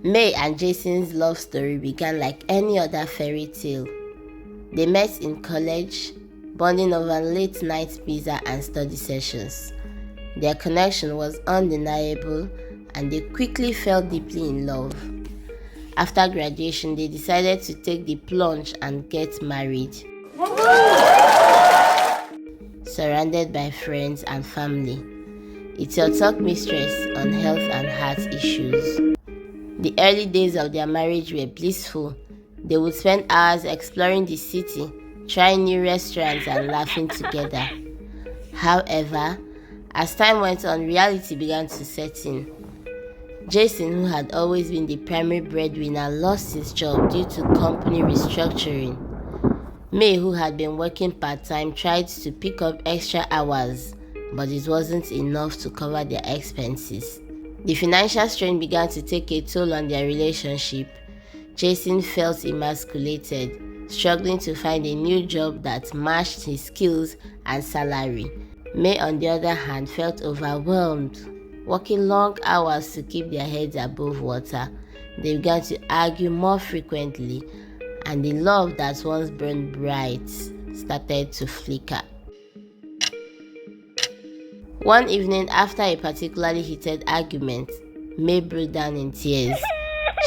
May and Jason's love story began like any other fairy tale. They met in college, bonding over late night pizza and study sessions. Their connection was undeniable and they quickly fell deeply in love. After graduation, they decided to take the plunge and get married. Surrounded by friends and family. It's your talk mistress on health and heart issues. The early days of their marriage were blissful. They would spend hours exploring the city, trying new restaurants and laughing together. However, as time went on, reality began to set in. Jason, who had always been the primary breadwinner, lost his job due to company restructuring. May, who had been working part-time, tried to pick up extra hours, but it wasn't enough to cover their expenses. The financial strain began to take a toll on their relationship. Jason felt emasculated, struggling to find a new job that matched his skills and salary. May, on the other hand, felt overwhelmed, working long hours to keep their heads above water. They began to argue more frequently, and the love that once burned bright started to flicker. One evening, after a particularly heated argument, May broke down in tears.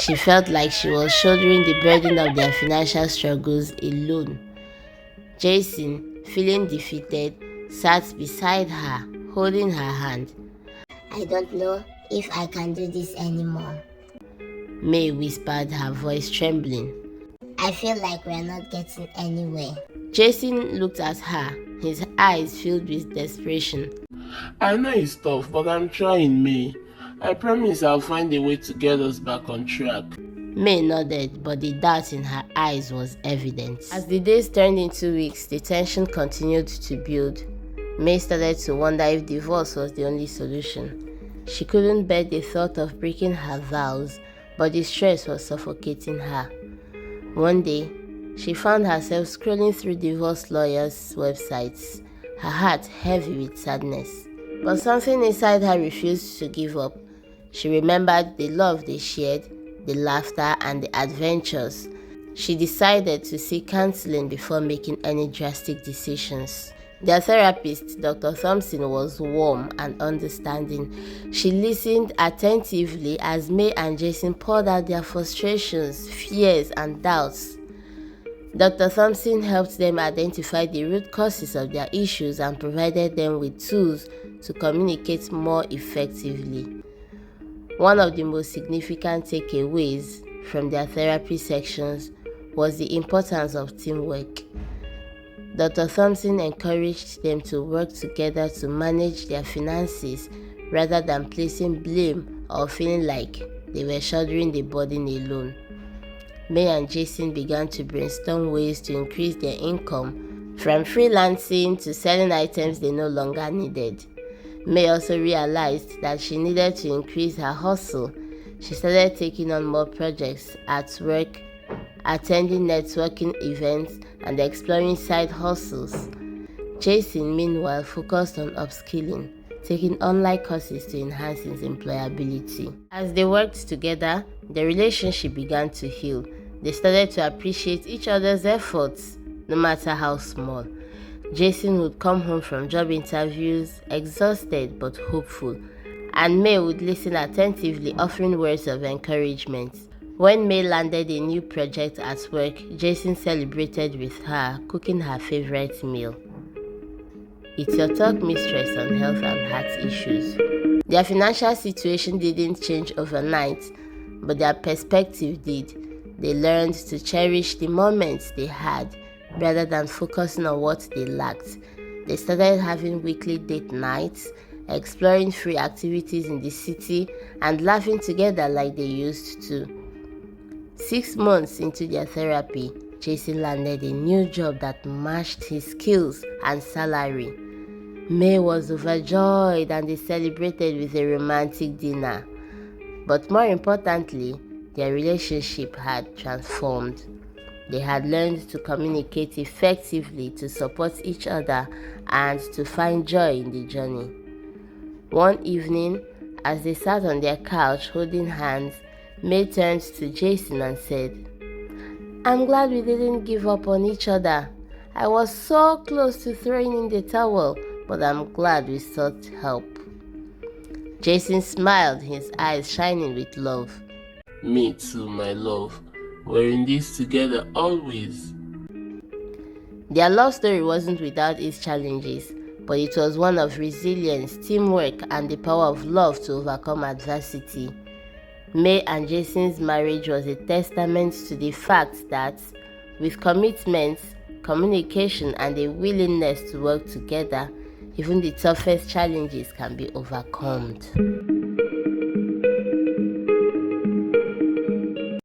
She felt like she was shouldering the burden of their financial struggles alone. Jason, feeling defeated, sat beside her, holding her hand. I don't know if I can do this anymore, May whispered, her voice trembling. I feel like we're not getting anywhere. Jason looked at her, his eyes filled with desperation. I know it's tough, but I'm trying, May. I promise I'll find a way to get us back on track. May nodded, but the doubt in her eyes was evident. As the days turned into weeks, the tension continued to build. May started to wonder if divorce was the only solution. She couldn't bear the thought of breaking her vows, but the stress was suffocating her. One day, she found herself scrolling through divorce lawyers' websites, her heart heavy with sadness. But something inside her refused to give up. She remembered the love they shared, the laughter, and the adventures. She decided to seek counseling before making any drastic decisions. Their therapist, Dr. Thompson, was warm and understanding. She listened attentively as May and Jason poured out their frustrations, fears, and doubts. Dr. Thompson helped them identify the root causes of their issues and provided them with tools to communicate more effectively. One of the most significant takeaways from their therapy sections was the importance of teamwork. Dr. Thompson encouraged them to work together to manage their finances rather than placing blame or feeling like they were shouldering the burden alone. May and Jason began to brainstorm ways to increase their income, from freelancing to selling items they no longer needed. May also realized that she needed to increase her hustle. She started taking on more projects at work, attending networking events, and exploring side hustles. Jason, meanwhile, focused on upskilling, taking online courses to enhance his employability. As they worked together, their relationship began to heal. They started to appreciate each other's efforts, no matter how small. Jason would come home from job interviews, exhausted but hopeful, and May would listen attentively, offering words of encouragement. When May landed a new project at work, Jason celebrated with her, cooking her favorite meal. It's your talk mistress on health and heart issues. Their financial situation didn't change overnight, but their perspective did. They learned to cherish the moments they had rather than focusing on what they lacked. They started having weekly date nights, exploring free activities in the city, and laughing together like they used to. 6 months into their therapy, Jason landed a new job that matched his skills and salary. May was overjoyed and they celebrated with a romantic dinner. But more importantly, their relationship had transformed. They had learned to communicate effectively, to support each other, and to find joy in the journey. One evening, as they sat on their couch holding hands, May turned to Jason and said, "I'm glad we didn't give up on each other. I was so close to throwing in the towel, but I'm glad we sought help." Jason smiled, his eyes shining with love. Me too, my love. We're in this together always. Their love story wasn't without its challenges, but it was one of resilience, teamwork, and the power of love to overcome adversity. May and Jason's marriage was a testament to the fact that, with commitment, communication, and a willingness to work together, even the toughest challenges can be overcome.